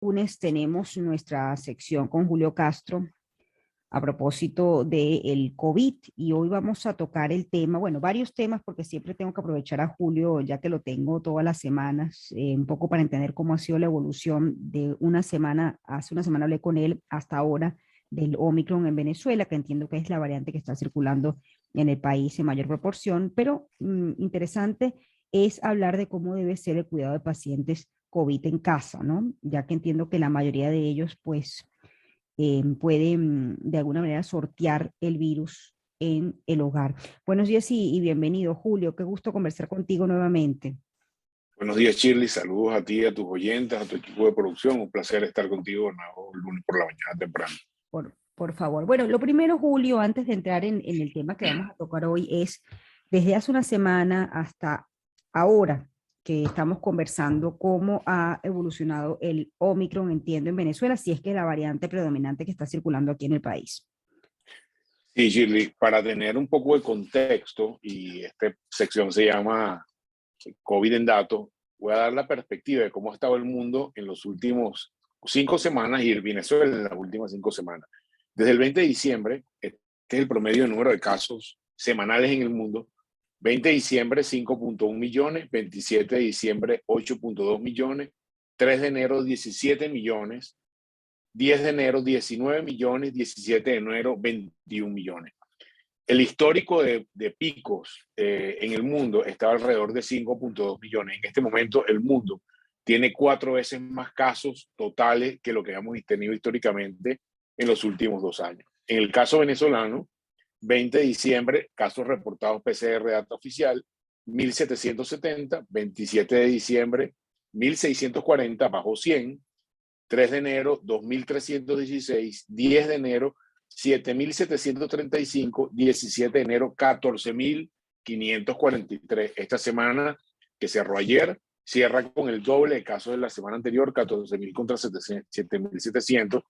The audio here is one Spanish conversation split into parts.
lunes tenemos nuestra sección con Julio Castro a propósito del COVID y hoy vamos a tocar el tema, bueno, varios temas porque siempre tengo que aprovechar a Julio ya que lo tengo todas las semanas, un poco para entender cómo ha sido la evolución de una semana, hace una semana hablé con él hasta ahora del Omicron en Venezuela, que entiendo que es la variante que está circulando en el país en mayor proporción, pero interesante es hablar de cómo debe ser el cuidado de pacientes COVID en casa, ¿no? Ya que entiendo que la mayoría de ellos, pues, pueden de alguna manera sortear el virus en el hogar. Buenos días y bienvenido, Julio. Qué gusto conversar contigo nuevamente. Buenos días, Shirley. Saludos a ti, a tus oyentes, a tu equipo de producción. Un placer estar contigo de nuevo el lunes por la mañana temprano. Por favor. Bueno, lo primero, Julio, antes de entrar en el tema que vamos a tocar hoy, es desde hace una semana hasta ahora que estamos conversando cómo ha evolucionado el Omicron, entiendo, en Venezuela, si es que es la variante predominante que está circulando aquí en el país. Sí, Shirley, para tener un poco de contexto, y esta sección se llama COVID en datos, voy a dar la perspectiva de cómo ha estado el mundo en los últimos 5 semanas y Venezuela en las últimas 5 semanas. Desde el 20 de diciembre, este es el promedio de número de casos semanales en el mundo. 20 de diciembre, 5.1 millones. 27 de diciembre, 8.2 millones. 3 de enero, 17 millones. 10 de enero, 19 millones. 17 de enero, 21 millones. El histórico de picos en el mundo está alrededor de 5.2 millones. En este momento, el mundo tiene 4 veces más casos totales que lo que hemos tenido históricamente en los últimos 2 años. En el caso venezolano, 20 de diciembre, casos reportados PCR data oficial, 1.770, 27 de diciembre, 1.640, bajó 100, 3 de enero, 2.316, 10 de enero, 7.735, 17 de enero, 14.543. Esta semana que cerró ayer, cierra con el doble de casos de la semana anterior, 14.000 contra 7.700.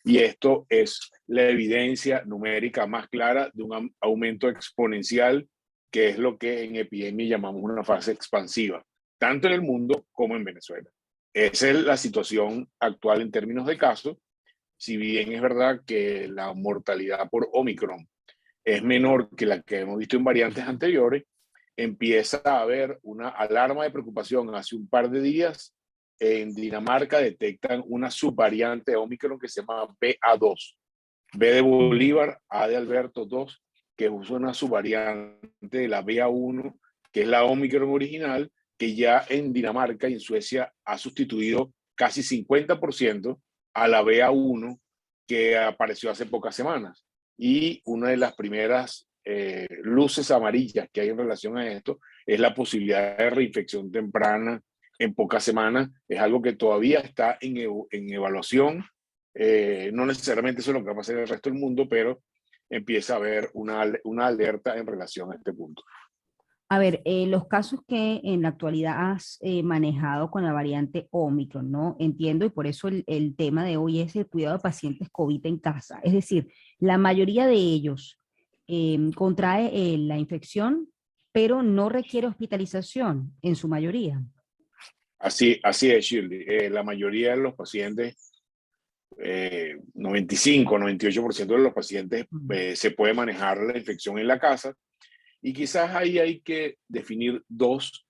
Y esto es la evidencia numérica más clara de un aumento exponencial, que es lo que en epidemia llamamos una fase expansiva, tanto en el mundo como en Venezuela. Esa es la situación actual en términos de casos. Si bien es verdad que la mortalidad por Omicron es menor que la que hemos visto en variantes anteriores, empieza a haber una alarma de preocupación. Hace un par de días en Dinamarca detectan una subvariante de Omicron que se llama BA2. B de Bolívar, A de Alberto 2, que es una subvariante de la BA1, que es la Omicron original, que ya en Dinamarca y en Suecia ha sustituido casi 50% a la BA1 que apareció hace pocas semanas. Y una de las primeras luces amarillas que hay en relación a esto es la posibilidad de reinfección temprana en pocas semanas. Es algo que todavía está en evaluación. No necesariamente eso es lo que va a pasar en el resto del mundo, pero empieza a haber una alerta en relación a este punto. A ver, los casos que en la actualidad has manejado con la variante Omicron, ¿no? Entiendo y por eso el tema de hoy es el cuidado de pacientes COVID en casa. Es decir, la mayoría de ellos contrae la infección, pero no requiere hospitalización en su mayoría. Así es, Shirley. La mayoría de los pacientes, 95, 98% de los pacientes se puede manejar la infección en la casa. Y quizás ahí hay que definir dos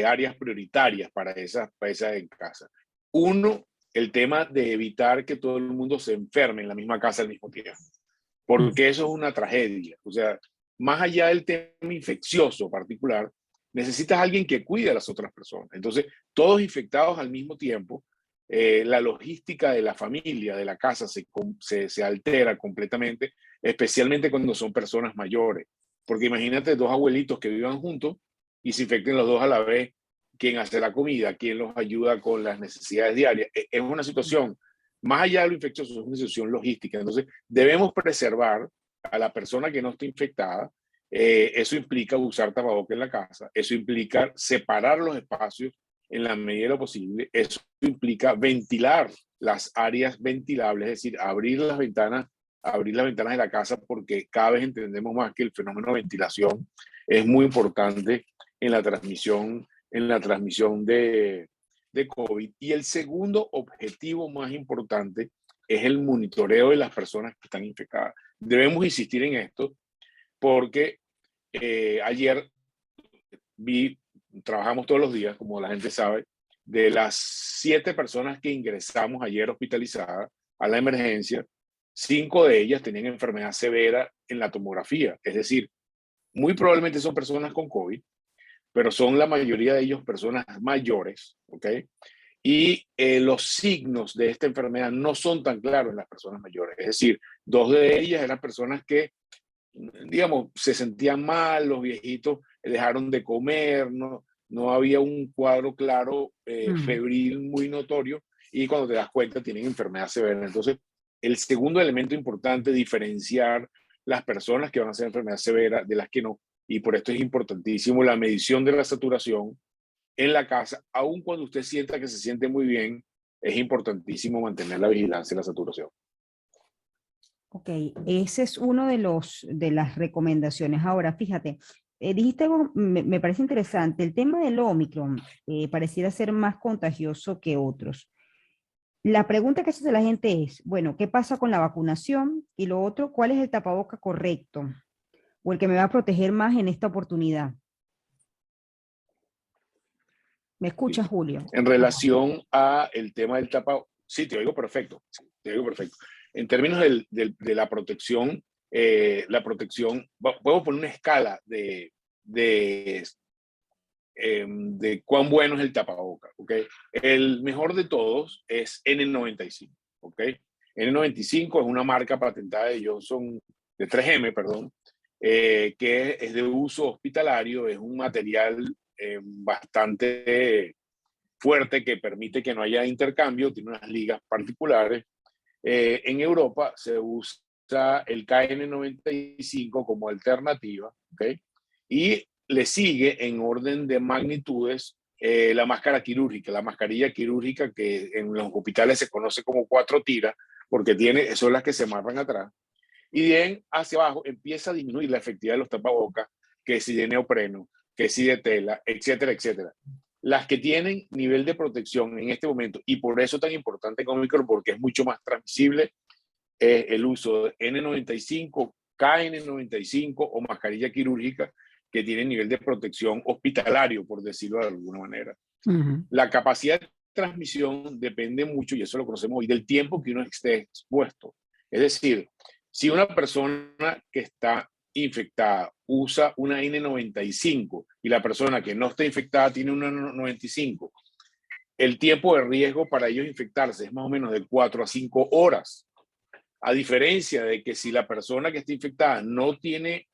áreas prioritarias para esa en casa. Uno, el tema de evitar que todo el mundo se enferme en la misma casa al mismo tiempo, porque eso es una tragedia. O sea, más allá del tema infeccioso particular, necesitas a alguien que cuide a las otras personas. Entonces, todos infectados al mismo tiempo, la logística de la familia, de la casa, se altera completamente, especialmente cuando son personas mayores. Porque imagínate 2 abuelitos que vivan juntos y se infecten los dos a la vez. ¿Quién hace la comida? ¿Quién los ayuda con las necesidades diarias? Es una situación, más allá de lo infeccioso, es una situación logística. Entonces, debemos preservar a la persona que no está infectada. Eso implica usar tapabocas en la casa. Eso implica separar los espacios en la medida de lo posible. Eso implica ventilar las áreas ventilables, es decir, abrir las ventanas de la casa, porque cada vez entendemos más que el fenómeno de ventilación es muy importante en la transmisión de COVID. Y el segundo objetivo más importante es el monitoreo de las personas que están infectadas. Debemos insistir en esto porque ayer trabajamos todos los días, como la gente sabe, de las 7 personas que ingresamos ayer hospitalizadas a la emergencia, 5 de ellas tenían enfermedad severa en la tomografía. Es decir, muy probablemente son personas con COVID, pero son la mayoría de ellos personas mayores, ¿ok? Y los signos de esta enfermedad no son tan claros en las personas mayores. Es decir, 2 de ellas eran personas que, digamos, se sentían mal, los viejitos dejaron de comer, no había un cuadro claro, febril muy notorio, y cuando te das cuenta tienen enfermedad severa. Entonces, el segundo elemento importante es diferenciar las personas que van a hacer enfermedad severa de las que no, y por esto es importantísimo la medición de la saturación en la casa, aun cuando usted sienta que se siente muy bien, es importantísimo mantener la vigilancia de la saturación. Ok, ese es uno de las recomendaciones. Ahora, fíjate, dijiste algo, me parece interesante, el tema del Omicron pareciera ser más contagioso que otros. La pregunta que se hace la gente es, bueno, ¿qué pasa con la vacunación? Y lo otro, ¿cuál es el tapaboca correcto? O el que me va a proteger más en esta oportunidad. ¿Me escuchas, Julio? En relación a el tema del tapabocas, sí, te oigo perfecto, te oigo perfecto. En términos de la protección, puedo poner una escala de cuán bueno es el tapaboca, ¿ok? El mejor de todos es N95, ¿ok? N95 es una marca patentada de Johnson, de 3M, perdón, que es de uso hospitalario, es un material bastante fuerte que permite que no haya intercambio, tiene unas ligas particulares. En Europa se usa el KN95 como alternativa, ¿ok? Y le sigue en orden de magnitudes la máscara quirúrgica, la mascarilla quirúrgica que en los hospitales se conoce como 4 tiras, porque son las que se amarran atrás. Y bien hacia abajo empieza a disminuir la efectividad de los tapabocas, que si de neopreno, que si de tela, etcétera, etcétera. Las que tienen nivel de protección en este momento, y por eso tan importante con Omicron, porque es mucho más transmisible, el uso de N95, KN95 o mascarilla quirúrgica que tienen nivel de protección hospitalario, por decirlo de alguna manera. La capacidad de transmisión depende mucho, y eso lo conocemos hoy, del tiempo que uno esté expuesto. Es decir, si una persona que está infectada usa una N95 y la persona que no está infectada tiene una 95, el tiempo de riesgo para ellos infectarse es más o menos de 4 a 5 horas. A diferencia de que si la persona que está infectada no tiene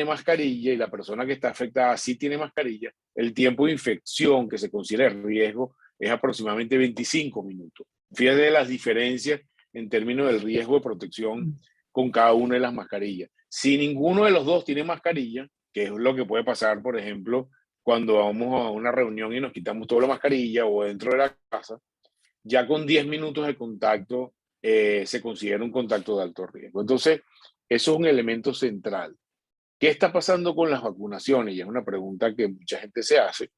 mascarilla y la persona que está afectada sí tiene mascarilla, el tiempo de infección que se considera el riesgo es aproximadamente 25 minutos. Fíjate las diferencias en términos del riesgo de protección con cada una de las mascarillas. Si ninguno de los dos tiene mascarilla, que es lo que puede pasar, por ejemplo, cuando vamos a una reunión y nos quitamos toda la mascarilla o dentro de la casa, ya con 10 minutos de contacto se considera un contacto de alto riesgo. Entonces, eso es un elemento central. ¿Qué está pasando con las vacunaciones? Y es una pregunta que mucha gente se hace.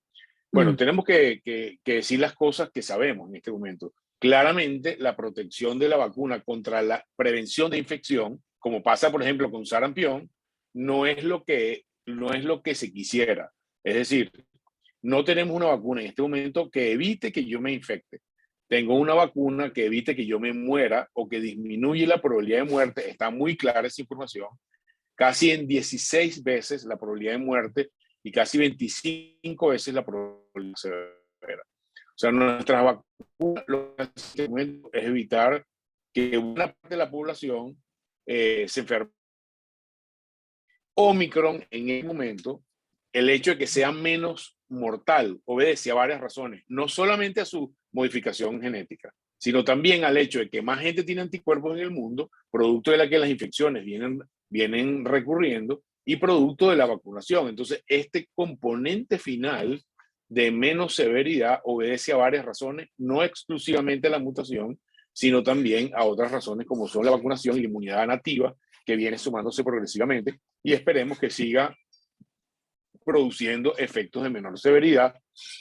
Bueno, tenemos que decir las cosas que sabemos en este momento. Claramente, la protección de la vacuna contra la prevención de infección, como pasa, por ejemplo, con sarampión, no es lo que se quisiera. Es decir, no tenemos una vacuna en este momento que evite que yo me infecte. Tengo una vacuna que evite que yo me muera o que disminuye la probabilidad de muerte. Está muy clara esa información. Casi en 16 veces la probabilidad de muerte y casi 25 veces la probabilidad severa. O sea, nuestras vacunas lo que hacen es evitar que una parte de la población se enferme. Omicron, en el momento, el hecho de que sea menos mortal obedece a varias razones, no solamente a su modificación genética, sino también al hecho de que más gente tiene anticuerpos en el mundo, producto de la que las infecciones vienen recurriendo y producto de la vacunación. Entonces, este componente final de menos severidad obedece a varias razones, no exclusivamente a la mutación, sino también a otras razones como son la vacunación y la inmunidad nativa, que viene sumándose progresivamente, y esperemos que siga produciendo efectos de menor severidad,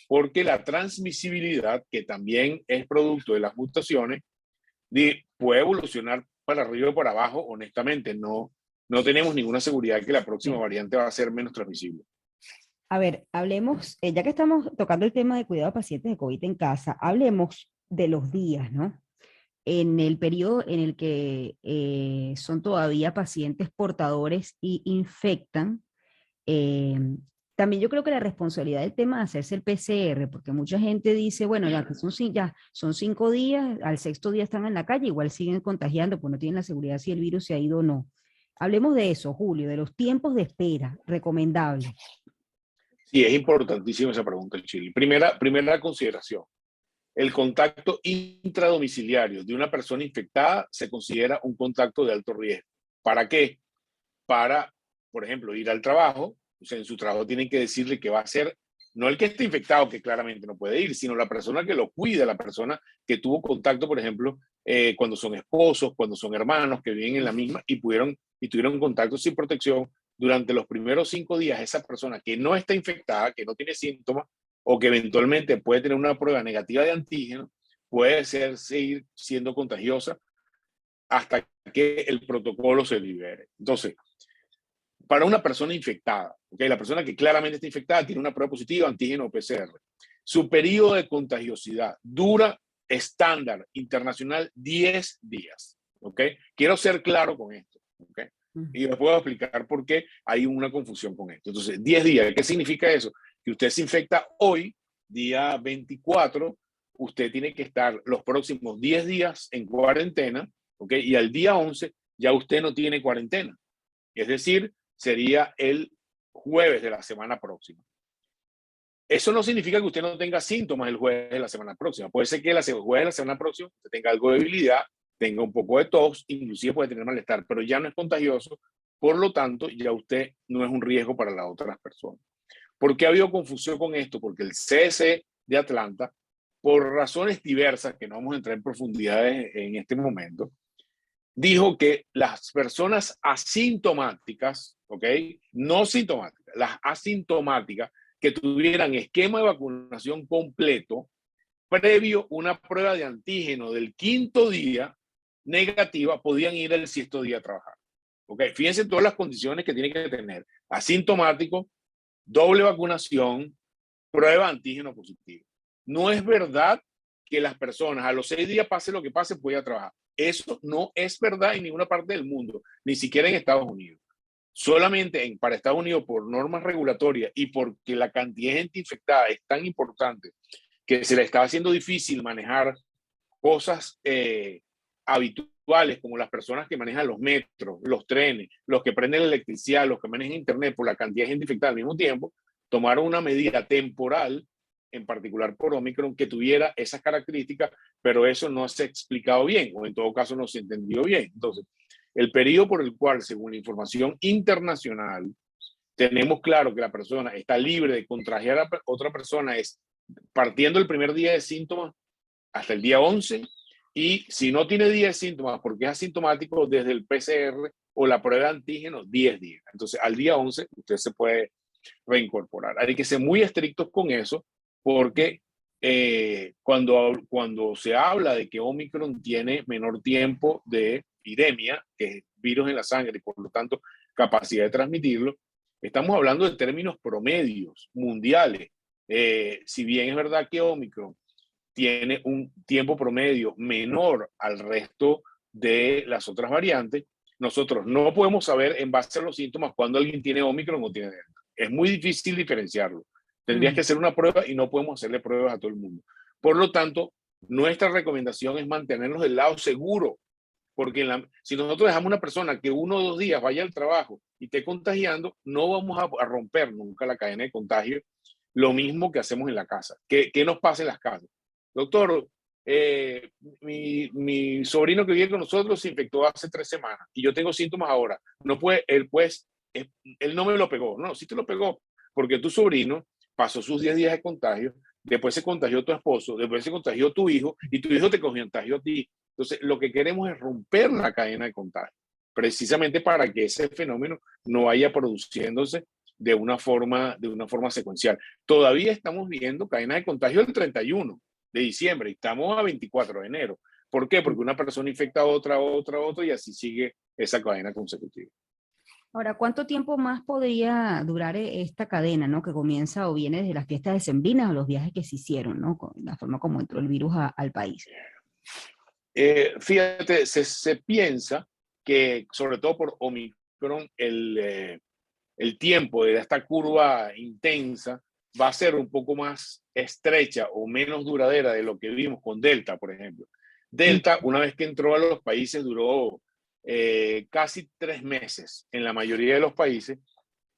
porque la transmisibilidad, que también es producto de las mutaciones, puede evolucionar para arriba o para abajo. Honestamente, no tenemos ninguna seguridad que la próxima Sí. variante va a ser menos transmisible. A ver, hablemos, ya que estamos tocando el tema de cuidado de pacientes de COVID en casa, hablemos de los días, ¿no? En el periodo en el que son todavía pacientes portadores y infectan, eh, también yo creo que la responsabilidad del tema de hacerse el PCR, porque mucha gente dice, bueno, ya, que ya son 5 días, al sexto día están en la calle, igual siguen contagiando, pues no tienen la seguridad si el virus se ha ido o no. Hablemos de eso, Julio, de los tiempos de espera recomendables. Sí, es importantísima esa pregunta, Chile. Primera consideración. El contacto intradomiciliario de una persona infectada se considera un contacto de alto riesgo. ¿Para qué? Para, por ejemplo, ir al trabajo. O sea, en su trabajo tienen que decirle que va a ser, no el que esté infectado, que claramente no puede ir, sino la persona que lo cuida, la persona que tuvo contacto, por ejemplo, cuando son esposos, cuando son hermanos que viven en la misma y tuvieron contacto sin protección. Durante los primeros 5 días, esa persona que no está infectada, que no tiene síntomas, o que eventualmente puede tener una prueba negativa de antígeno, puede seguir siendo contagiosa hasta que el protocolo se libere. Entonces, para una persona infectada, ¿okay? La persona que claramente está infectada tiene una prueba positiva, antígeno o PCR. Su periodo de contagiosidad dura estándar internacional 10 días. ¿Okay? Quiero ser claro con esto. ¿Okay? Y les puedo explicar por qué hay una confusión con esto. Entonces, 10 días, ¿qué significa eso? Que usted se infecta hoy, día 24, usted tiene que estar los próximos 10 días en cuarentena, ¿ok? Y al día 11 ya usted no tiene cuarentena. Es decir, sería el jueves de la semana próxima. Eso no significa que usted no tenga síntomas el jueves de la semana próxima. Puede ser que el jueves de la semana próxima usted tenga algo de debilidad, tenga un poco de tos, inclusive puede tener malestar, pero ya no es contagioso. Por lo tanto, ya usted no es un riesgo para las otras personas. ¿Por qué ha habido confusión con esto? Porque el CDC de Atlanta, por razones diversas, que no vamos a entrar en profundidades en este momento, dijo que las personas asintomáticas, ¿ok? No sintomáticas, las asintomáticas que tuvieran esquema de vacunación completo, previo una prueba de antígeno del 5.º día negativa, podían ir el 6.º día a trabajar. ¿Ok? Fíjense todas las condiciones que tiene que tener. Asintomático, doble vacunación, prueba antígeno positivo. No es verdad que las personas a los 6 días, pase lo que pase, puedan trabajar. Eso no es verdad en ninguna parte del mundo, ni siquiera en Estados Unidos. Solamente para Estados Unidos, por normas regulatorias y porque la cantidad de gente infectada es tan importante que se le está haciendo difícil manejar cosas habituales, como las personas que manejan los metros, los trenes, los que prenden la electricidad, los que manejan internet, por la cantidad de gente infectada al mismo tiempo, tomaron una medida temporal, en particular por Omicron, que tuviera esas características, pero eso no se ha explicado bien, o en todo caso no se entendió bien. Entonces, el periodo por el cual, según la información internacional, tenemos claro que la persona está libre de contagiar a otra persona es partiendo el primer día de síntomas hasta el día 11, y si no tiene 10 síntomas porque es asintomático, desde el PCR o la prueba de antígeno, 10 días. Entonces, al día 11, usted se puede reincorporar. Hay que ser muy estrictos con eso, porque cuando se habla de que Omicron tiene menor tiempo de epidemia, que es virus en la sangre y por lo tanto capacidad de transmitirlo, estamos hablando de términos promedios mundiales. Si bien es verdad que Omicron tiene un tiempo promedio menor al resto de las otras variantes, nosotros no podemos saber en base a los síntomas cuando alguien tiene Omicron o tiene Delta. Es muy difícil diferenciarlo. Tendrías que hacer una prueba y no podemos hacerle pruebas a todo el mundo. Por lo tanto, nuestra recomendación es mantenernos del lado seguro, porque si nosotros dejamos una persona que 1 o 2 días vaya al trabajo y esté contagiando, no vamos a romper nunca la cadena de contagio. Lo mismo que hacemos en la casa. ¿Qué nos pasa en las casas? Doctor, mi sobrino que vive con nosotros se infectó hace 3 semanas y yo tengo síntomas ahora. No puede, él no me lo pegó. No, sí te lo pegó, porque tu sobrino pasó sus 10 días de contagio, después se contagió tu esposo, después se contagió tu hijo y tu hijo te contagió a ti. Entonces, lo que queremos es romper la cadena de contagio, precisamente para que ese fenómeno no vaya produciéndose de una forma secuencial. Todavía estamos viendo cadenas de contagio el 31 de diciembre y estamos a 24 de enero. ¿Por qué? Porque una persona infecta a otra, y así sigue esa cadena consecutiva. Ahora, ¿cuánto tiempo más podría durar esta cadena, ¿no? Que comienza o viene desde las fiestas decembrinas o los viajes que se hicieron, ¿no? Con la forma como entró el virus al país. Fíjate, se piensa que, sobre todo por Omicron, el tiempo de esta curva intensa va a ser un poco más estrecha o menos duradera de lo que vimos con Delta, por ejemplo. Delta, una vez que entró a los países, duró casi 3 meses en la mayoría de los países,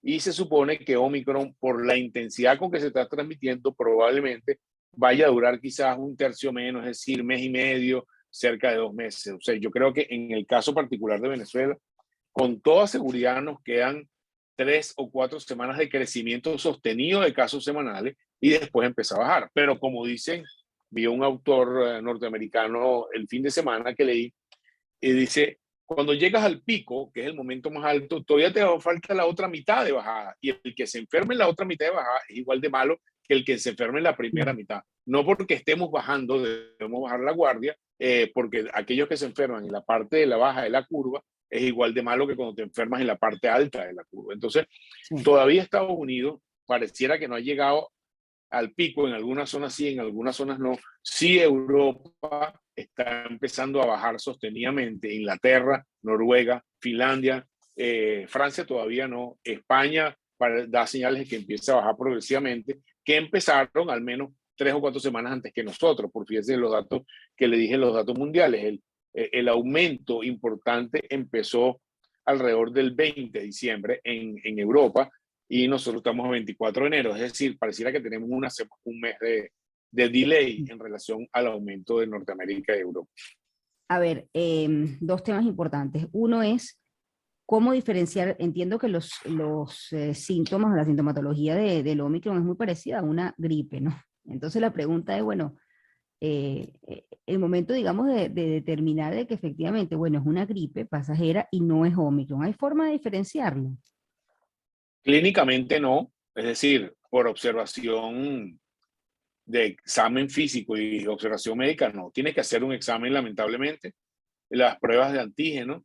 y se supone que Omicron, por la intensidad con que se está transmitiendo, probablemente vaya a durar quizás un tercio menos, es decir, mes y medio, cerca de 2 meses. O sea, yo creo que en el caso particular de Venezuela, con toda seguridad nos quedan 3 o 4 semanas de crecimiento sostenido de casos semanales y después empieza a bajar. Pero como dicen, vi un autor norteamericano el fin de semana que leí y dice, cuando llegas al pico, que es el momento más alto, todavía te falta la otra mitad de bajada. Y el que se enferme en la otra mitad de bajada es igual de malo que el que se enferme en la primera mitad. No porque estemos bajando, debemos bajar la guardia, porque aquellos que se enferman en la parte de la baja de la curva es igual de malo que cuando te enfermas en la parte alta de la curva. Entonces, todavía Estados Unidos pareciera que no ha llegado al pico, en algunas zonas sí, en algunas zonas no. Sí, Europa está empezando a bajar sostenidamente. Inglaterra, Noruega, Finlandia, Francia todavía no. España da señales de que empieza a bajar progresivamente, que empezaron al menos 3 o 4 semanas antes que nosotros, por fíjense los datos que le dije, los datos mundiales. El aumento importante empezó alrededor del 20 de diciembre en Europa, y nosotros estamos a 24 de enero, es decir, pareciera que tenemos un mes de delay en relación al aumento de Norteamérica y Europa. A ver, dos temas importantes. Uno es cómo diferenciar, entiendo que los síntomas o la sintomatología del Omicron es muy parecida a una gripe, ¿no? Entonces la pregunta es, bueno, el momento, digamos, de determinar de que efectivamente, bueno, es una gripe pasajera y no es Omicron. ¿Hay forma de diferenciarlo? Clínicamente no, es decir, por observación de examen físico y observación médica, no. Tienes que hacer un examen, lamentablemente. Las pruebas de antígeno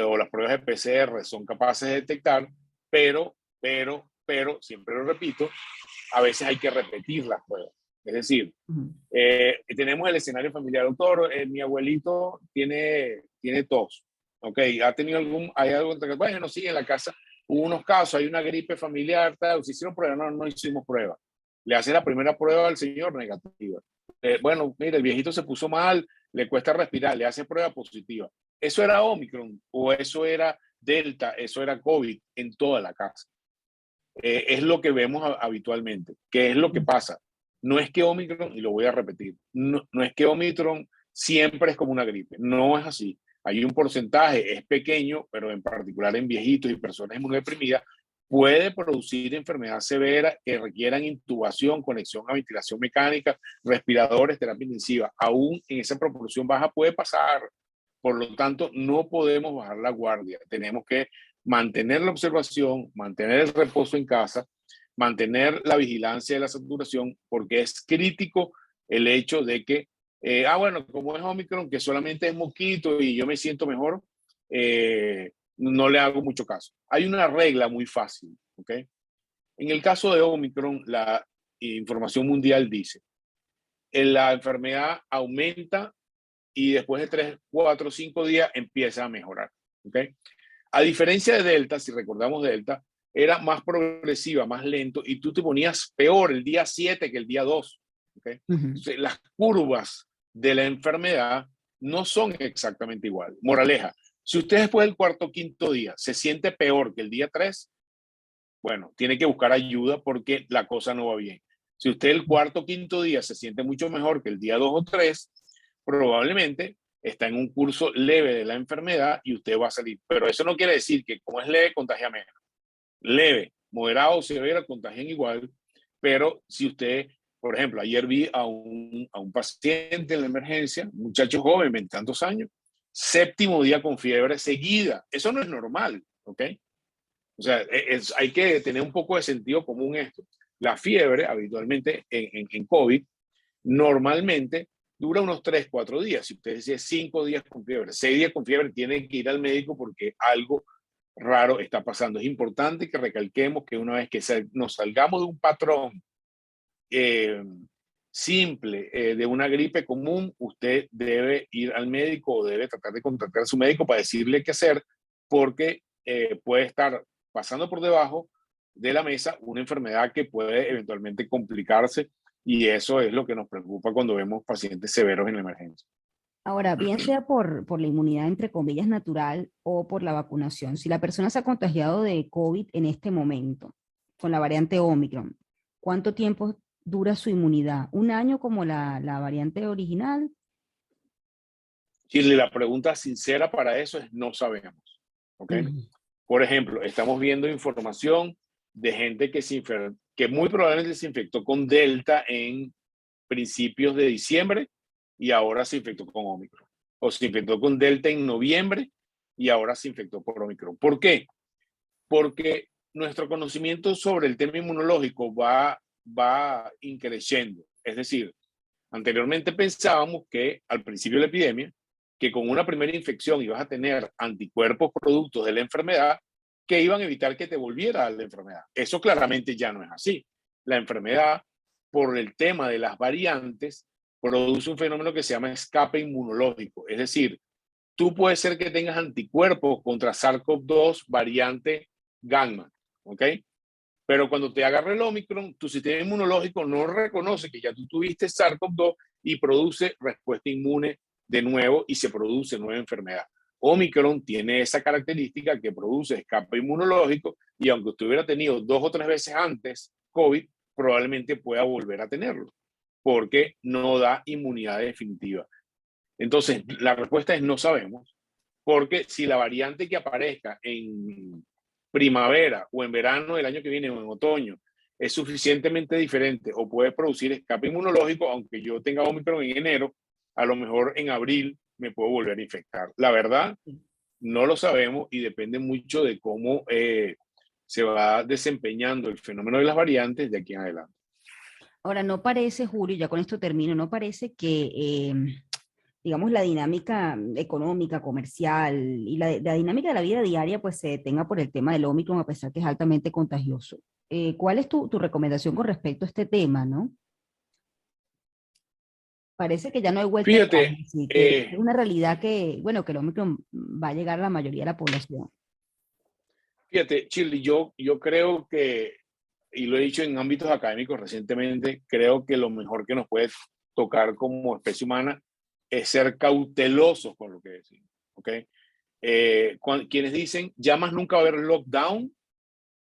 o las pruebas de PCR son capaces de detectar, pero, siempre lo repito, a veces hay que repetir las pruebas. Es decir, tenemos el escenario familiar. Doctor, mi abuelito tiene tos. Ok, hay algo, bueno, sí, en la casa hubo unos casos, hay una gripe familiar, tal, se hicieron pruebas, no hicimos pruebas. Le hace la primera prueba al señor, negativa. Bueno, mire, el viejito se puso mal, le cuesta respirar, le hace prueba positiva. ¿Eso era Omicron o eso era Delta, eso era COVID en toda la casa? Es lo que vemos habitualmente. ¿Qué es lo que pasa? No es que Omicron, y lo voy a repetir, no es que Omicron siempre es como una gripe, no es así. Hay un porcentaje, es pequeño, pero en particular en viejitos y personas inmunodeprimidas, puede producir enfermedad severa que requieran intubación, conexión a ventilación mecánica, respiradores, terapia intensiva. Aún en esa proporción baja puede pasar. Por lo tanto, no podemos bajar la guardia. Tenemos que mantener la observación, mantener el reposo en casa, mantener la vigilancia de la saturación, porque es crítico el hecho de que, bueno, como es Omicron, que solamente es mosquito y yo me siento mejor, no le hago mucho caso. Hay una regla muy fácil, ¿ok? En el caso de Omicron, la información mundial dice, la enfermedad aumenta y después de 3, 4, 5 días empieza a mejorar, ¿ok? A diferencia de Delta, si recordamos Delta, era más progresiva, más lento, y tú te ponías peor el día 7 que el día 2. ¿Okay? Entonces, las curvas de la enfermedad no son exactamente igual. Moraleja, si usted después del cuarto o quinto día se siente peor que el día 3, bueno, tiene que buscar ayuda porque la cosa no va bien. Si usted el cuarto o quinto día se siente mucho mejor que el día 2 o 3, probablemente está en un curso leve de la enfermedad y usted va a salir. Pero eso no quiere decir que como es leve, contagia menos. Leve, moderado o severa, contagian igual. Pero si usted, por ejemplo, ayer vi a un paciente en la emergencia, un muchacho joven, 20 tantos años, 7º día con fiebre seguida. Eso no es normal, ¿ok? O sea, hay que tener un poco de sentido común esto. La fiebre, habitualmente en COVID, normalmente dura unos 3, 4 días. Si usted dice 5 días con fiebre, 6 días con fiebre, tiene que ir al médico porque algo raro está pasando. Es importante que recalquemos que una vez que nos salgamos de un patrón eh, simple de una gripe común, usted debe ir al médico o debe tratar de contactar a su médico para decirle qué hacer, porque puede estar pasando por debajo de la mesa una enfermedad que puede eventualmente complicarse, y eso es lo que nos preocupa cuando vemos pacientes severos en la emergencia. Ahora, bien sea por la inmunidad, entre comillas, natural o por la vacunación, si la persona se ha contagiado de COVID en este momento, con la variante Omicron, ¿cuánto tiempo dura su inmunidad? ¿Un año como la variante original? Y la pregunta sincera para eso es no sabemos. ¿Ok? Ujú. Por ejemplo, estamos viendo información de gente que muy probablemente se infectó con Delta en principios de diciembre y ahora se infectó con Omicron. O se infectó con Delta en noviembre y ahora se infectó por Omicron. ¿Por qué? Porque nuestro conocimiento sobre el tema inmunológico va increciendo. Es decir, anteriormente pensábamos que al principio de la epidemia, que con una primera infección ibas a tener anticuerpos productos de la enfermedad que iban a evitar que te volviera a la enfermedad. Eso claramente ya no es así. La enfermedad, por el tema de las variantes, produce un fenómeno que se llama escape inmunológico. Es decir, tú puedes ser que tengas anticuerpos contra SARS-CoV-2 variante gamma, ¿ok? Pero cuando te agarra el Omicron, tu sistema inmunológico no reconoce que ya tú tuviste SARS-CoV-2 y produce respuesta inmune de nuevo y se produce nueva enfermedad. Omicron tiene esa característica que produce escape inmunológico, y aunque usted hubiera tenido 2 o 3 veces antes COVID, probablemente pueda volver a tenerlo, porque no da inmunidad definitiva. Entonces, la respuesta es no sabemos, porque si la variante que aparezca en primavera o en verano del año que viene o en otoño es suficientemente diferente o puede producir escape inmunológico, aunque yo tenga Omicron en enero, a lo mejor en abril me puedo volver a infectar. La verdad, no lo sabemos y depende mucho de cómo se va desempeñando el fenómeno de las variantes de aquí en adelante. Ahora, no parece, Julio, ya con esto termino, no parece que, digamos, la dinámica económica, comercial y la dinámica de la vida diaria, pues se detenga por el tema del Omicron, a pesar que es altamente contagioso. ¿Cuál es tu recomendación con respecto a este tema, no? Parece que ya no hay vuelta atrás, Fíjate, así que es una realidad que, bueno, que el Omicron va a llegar a la mayoría de la población. fíjate, Chile, yo creo que, y lo he dicho en ámbitos académicos recientemente, creo que lo mejor que nos puede tocar como especie humana es ser cautelosos con lo que decimos, ¿ok? Quienes dicen, ya más nunca va a haber lockdown,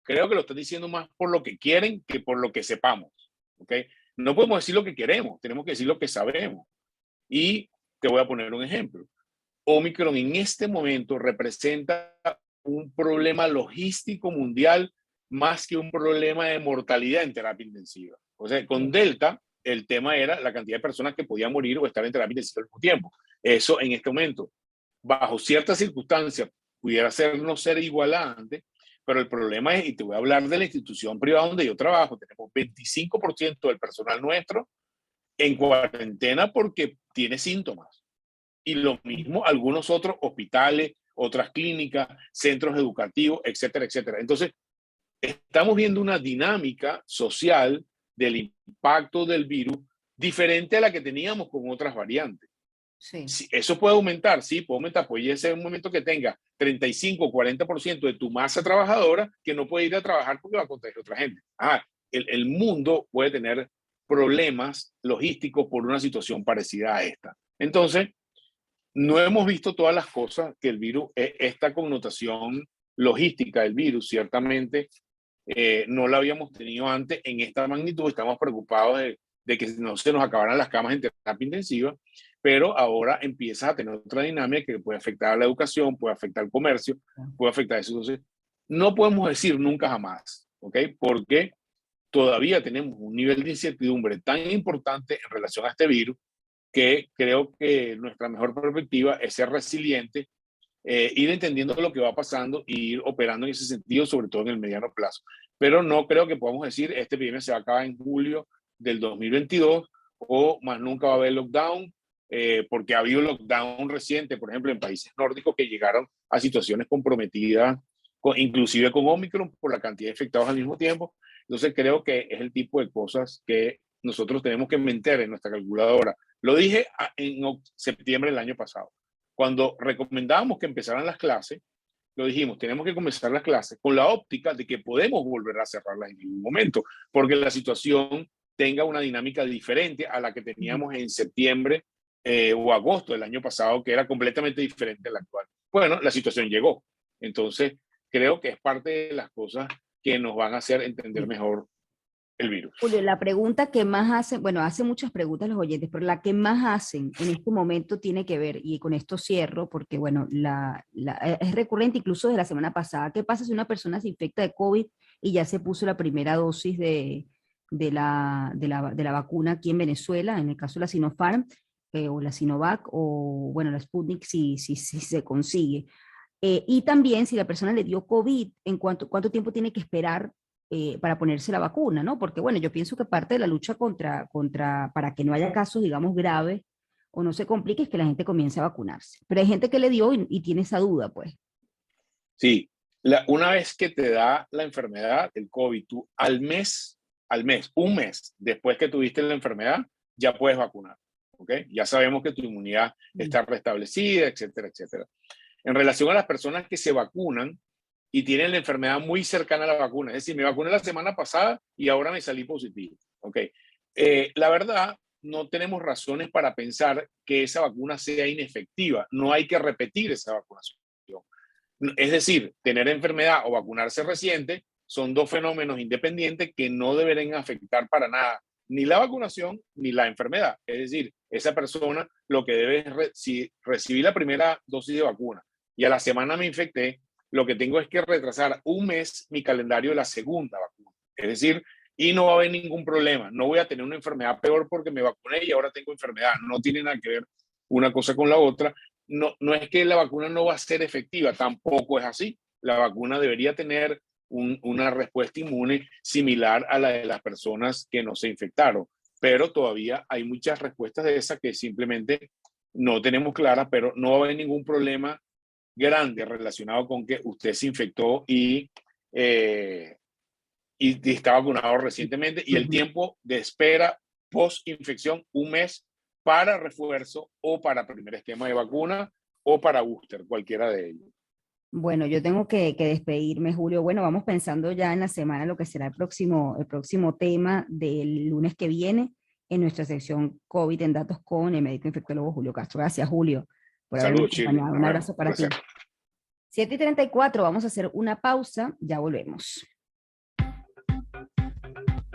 creo que lo están diciendo más por lo que quieren que por lo que sepamos, ¿ok? No podemos decir lo que queremos, tenemos que decir lo que sabemos. Y te voy a poner un ejemplo. Omicron en este momento representa un problema logístico mundial más que un problema de mortalidad en terapia intensiva. O sea, con Delta, el tema era la cantidad de personas que podían morir o estar en terapia intensiva al mismo tiempo. Eso en este momento, bajo ciertas circunstancias, pudiera ser no ser igual a antes, pero el problema es, y te voy a hablar de la institución privada donde yo trabajo, tenemos 25% del personal nuestro en cuarentena porque tiene síntomas. Y lo mismo algunos otros hospitales, otras clínicas, centros educativos, etcétera, etcétera. Entonces, estamos viendo una dinámica social del impacto del virus diferente a la que teníamos con otras variantes. Sí. Si eso puede aumentar, sí, puede aumentar, puede ser un momento que tenga 35 o 40% de tu masa trabajadora que no puede ir a trabajar porque va a contagiar a otra gente. El mundo puede tener problemas logísticos por una situación parecida a esta. Entonces, no hemos visto todas las cosas que el virus, esta connotación logística del virus, ciertamente no la habíamos tenido antes en esta magnitud. Estamos preocupados de que no se nos acabaran las camas en terapia intensiva, pero ahora empieza a tener otra dinámica que puede afectar a la educación, puede afectar al comercio, puede afectar a eso. Entonces, no podemos decir nunca jamás, ¿ok? Porque todavía tenemos un nivel de incertidumbre tan importante en relación a este virus que creo que nuestra mejor perspectiva es ser resiliente ir entendiendo lo que va pasando e ir operando en ese sentido, sobre todo en el mediano plazo. Pero no creo que podamos decir, este epidemia se va a acabar en julio del 2022 o más nunca va a haber lockdown, porque ha habido lockdown reciente, por ejemplo, en países nórdicos que llegaron a situaciones comprometidas, inclusive con Omicron, por la cantidad de infectados al mismo tiempo. Entonces creo que es el tipo de cosas que nosotros tenemos que meter en nuestra calculadora. Lo dije en septiembre del año pasado. Cuando recomendábamos que empezaran las clases, lo dijimos, tenemos que comenzar las clases con la óptica de que podemos volver a cerrarlas en ningún momento, porque la situación tenga una dinámica diferente a la que teníamos en septiembre o agosto del año pasado, que era completamente diferente a la actual. Bueno, la situación llegó. Entonces, creo que es parte de las cosas que nos van a hacer entender mejor el virus. Julio, la pregunta que más hacen, bueno, hacen muchas preguntas los oyentes, pero la que más hacen en este momento tiene que ver, y con esto cierro, porque bueno, es recurrente incluso de la semana pasada. ¿Qué pasa si una persona se infecta de COVID y ya se puso la primera dosis de la vacuna aquí en Venezuela, en el caso de la Sinopharm, o la Sinovac, o bueno, la Sputnik, si se consigue? Y también si la persona le dio COVID, ¿cuánto tiempo tiene que esperar para ponerse la vacuna, ¿no? Porque bueno, yo pienso que parte de la lucha para que no haya casos, digamos, graves o no se complique es que la gente comience a vacunarse. Pero hay gente que le dio y tiene esa duda, pues. Sí, una vez que te da la enfermedad, el COVID, tú al mes, un mes después que tuviste la enfermedad, ya puedes vacunar, ¿ok? Ya sabemos que tu inmunidad está restablecida, etcétera, etcétera. En relación a las personas que se vacunan y tienen la enfermedad muy cercana a la vacuna, es decir, me vacuné la semana pasada y ahora me salí positivo, ¿ok? La verdad, no tenemos razones para pensar que esa vacuna sea inefectiva. No hay que repetir esa vacunación. Es decir, tener enfermedad o vacunarse reciente son dos fenómenos independientes que no deberían afectar para nada ni la vacunación ni la enfermedad. Es decir, esa persona lo que debe es si recibí la primera dosis de vacuna y a la semana me infecté, lo que tengo es que retrasar un mes mi calendario de la segunda vacuna. Es decir, y no va a haber ningún problema. No voy a tener una enfermedad peor porque me vacuné y ahora tengo enfermedad. No tiene nada que ver una cosa con la otra. No es que la vacuna no va a ser efectiva, tampoco es así. La vacuna debería tener una respuesta inmune similar a la de las personas que no se infectaron, pero todavía hay muchas respuestas de esas que simplemente no tenemos claras, pero no va a haber ningún problema grande relacionado con que usted se infectó y está vacunado recientemente, y el tiempo de espera post-infección, un mes para refuerzo o para primer esquema de vacuna o para booster, cualquiera de ellos. Bueno, yo tengo que despedirme, Julio. Bueno, vamos pensando ya en la semana lo que será el próximo tema del lunes que viene en nuestra sección COVID en Datos con el médico infectólogo Julio Castro. Gracias, Julio, por haberme Saludos, Chile. acompañado. Un abrazo para ti. 7:34, vamos a hacer una pausa, ya volvemos.